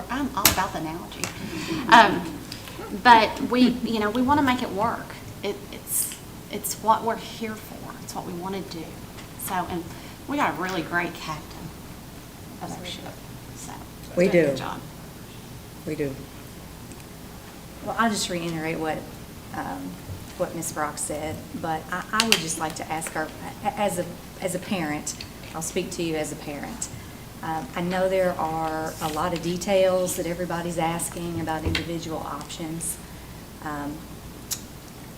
I'm all about the analogy. But we want to make it work. It's what we're here for. It's what we want to do. So, and we got a really great captain of our ship. So We he's doing a do. good job. We do. Well, I'll just reiterate what Ms. Brock said, but I would just like to ask as a parent, I'll speak to you as a parent. I know there are a lot of details that everybody's asking about individual options.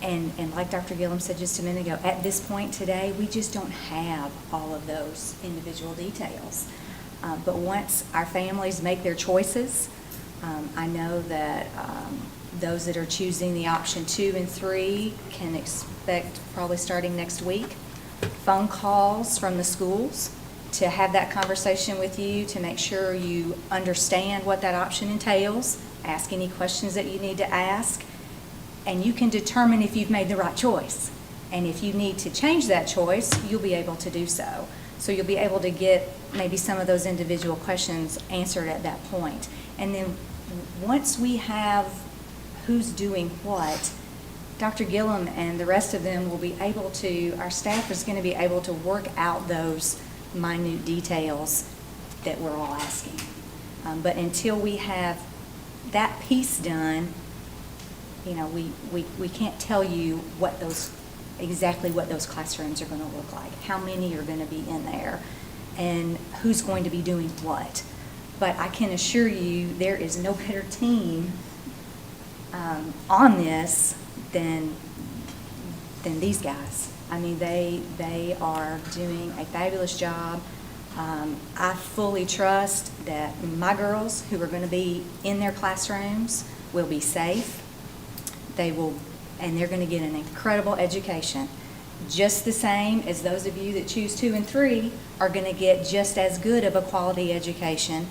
And like Dr. Gillum said just a minute ago, at this point today, we just don't have all of those individual details. But once our families make their choices, I know that those that are choosing the option 2 and 3 can expect, probably starting next week, phone calls from the schools to have that conversation with you, to make sure you understand what that option entails, ask any questions that you need to ask, and you can determine if you've made the right choice. And if you need to change that choice, you'll be able to do so. So you'll be able to get maybe some of those individual questions answered at that point. And then once we have who's doing what, Dr. Gillum and the rest of them will be able to, our staff is going to be able to work out those minute details that we're all asking. But until we have that piece done, we can't tell you exactly what those classrooms are going to look like, how many are going to be in there, and who's going to be doing what. But I can assure you, there is no better team on this than these guys. I mean, they are doing a fabulous job. I fully trust that my girls who are going to be in their classrooms will be safe. And they're going to get an incredible education, just the same as those of you that choose 2 and 3 are going to get just as good of a quality education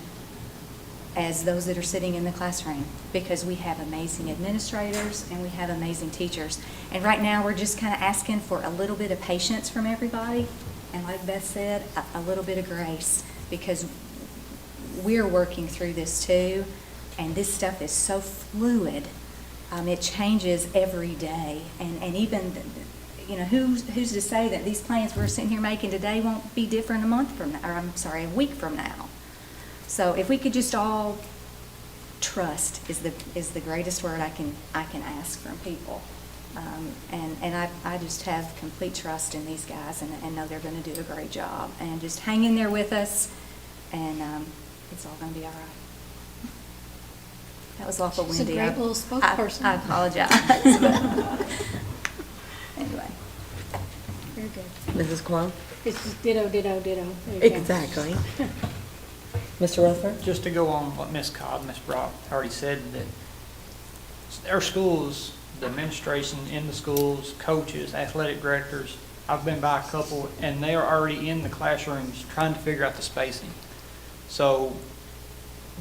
as those that are sitting in the classroom, because we have amazing administrators and we have amazing teachers. And right now, we're just kind of asking for a little bit of patience from everybody, and like Beth said, a little bit of grace, because we're working through this too, and this stuff is so fluid. It changes every day, and even, who's to say that these plans we're sitting here making today won't be different a week from now. So if we could just all trust is the greatest word I can ask from people, and I just have complete trust in these guys, and know they're going to do a great job, and just hang in there with us, and it's all going to be all right. That was awful windy. She's a great little spokesperson. I apologize. Anyway, very good. Mrs. Quan? It's just ditto, ditto, ditto. There you go. Exactly. Mr. Rutherford? Just to go on what Ms. Cobb, Ms. Brock already said, that our schools, the administration in the schools, coaches, athletic directors, I've been by a couple, and they are already in the classrooms trying to figure out the spacing. So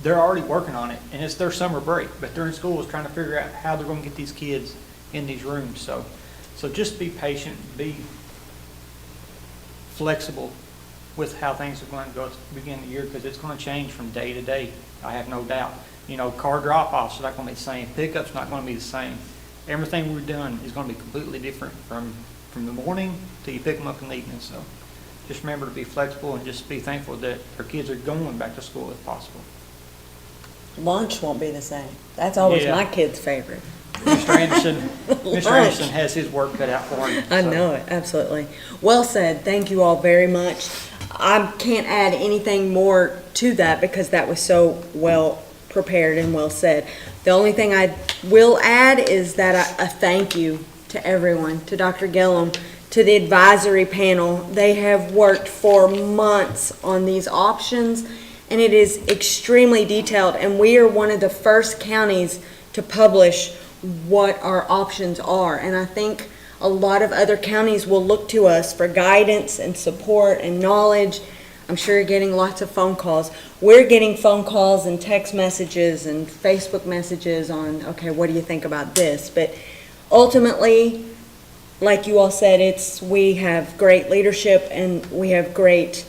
they're already working on it, and it's their summer break, but they're in schools trying to figure out how they're going to get these kids in these rooms. So just be patient, be flexible with how things are going to go at the beginning of the year, because it's going to change from day to day, I have no doubt. Car drop-offs are not going to be the same. Pickups not going to be the same. Everything we're doing is going to be completely different from the morning till you pick them up in the evening. So just remember to be flexible and just be thankful that our kids are going back to school if possible. Lunch won't be the same. That's always Yeah. my kid's favorite. Mr. Anderson, Mr. Lunch. Anderson has his work cut out for him. I so. know it, absolutely. Well said. Thank you all very much. I can't add anything more to that because that was so well prepared and well said. The only thing I will add is that a thank you to everyone, to Dr. Gillum, to the advisory panel. They have worked for months on these options, and it is extremely detailed, and we are one of the first counties to publish what our options are. And I think a lot of other counties will look to us for guidance and support and knowledge. I'm sure you're getting lots of phone calls. We're getting phone calls and text messages and Facebook messages on, okay, what do you think about this? But ultimately, like you all said, we have great leadership and we have great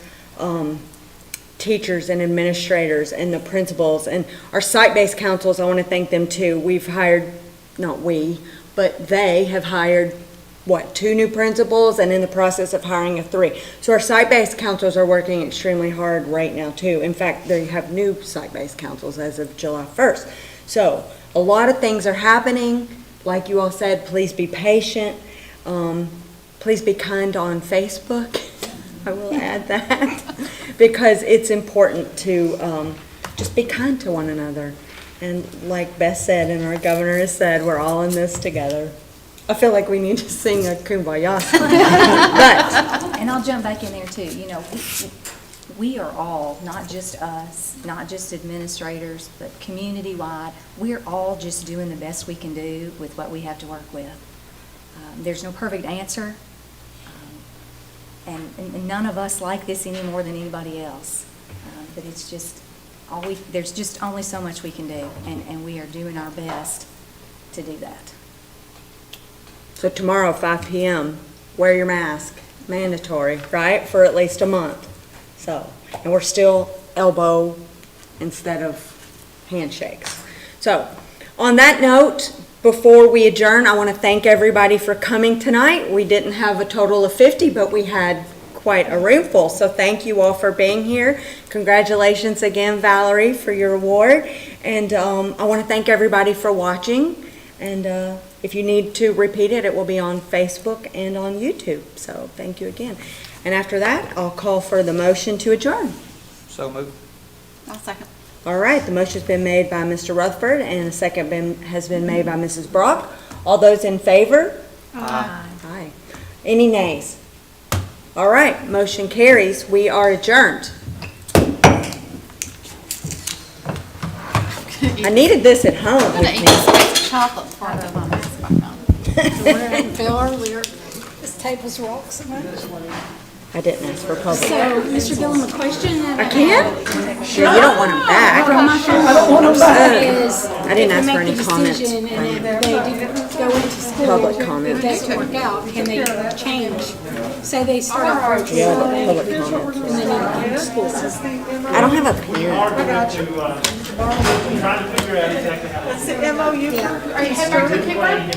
teachers and administrators and the principals and our site-based councils. I want to thank them too. We've hired, not we, but they have hired, 2 new principals and in the process of hiring a 3. So our site-based councils are working extremely hard right now too. In fact, they have new site-based councils as of July 1st. So a lot of things are happening. Like you all said, please be patient. Please be kind on Facebook. I will add that because it's important to just be kind to one another. And like Beth said and our governor has said, we're all in this together. I feel like we need to sing a Kumbaya song. But, And I'll jump back in there too, we are all, not just us, not just administrators, but community-wide, we're all just doing the best we can do with what we have to work with. There's no perfect answer, and none of us like this any more than anybody else. But it's just, there's just only so much we can do, and we are doing our best to do that. so tomorrow, 5 p.m., wear your mask, mandatory, right, for at least a month. So, and we're still elbow instead of handshakes. So, on that note, before we adjourn, I want to thank everybody for coming tonight. We didn't have a total of 50, but we had quite a room full. So thank you all for being here. Congratulations again, Valerie, for your award. And I want to thank everybody for watching. And if you need to repeat it, it will be on Facebook and on YouTube. So thank you again. And after that, I'll call for the motion to adjourn. So moved. I'll second. All right, the motion's been made by Mr. Rutherford and a second has been made by Mrs. Brock. All those in favor? Aye. Aye. Any nays? All right, motion carries. We are adjourned. I needed this at home I'm gonna with eat me. a slice of chocolate before I put my mask back on. The one that fell earlier, this table's rocks so much. I didn't ask for public. So, Mr. Gillum, a question that I can? Sure, you don't want them back. from my phone is, I didn't if ask they for make any the comments. decision and if they do go into school, Public if comments. that doesn't work out, can they change? Say they start out virtual Yeah, and public then comments. they need to come to school. I don't have a pen. Trying to figure out exactly how to. Yeah.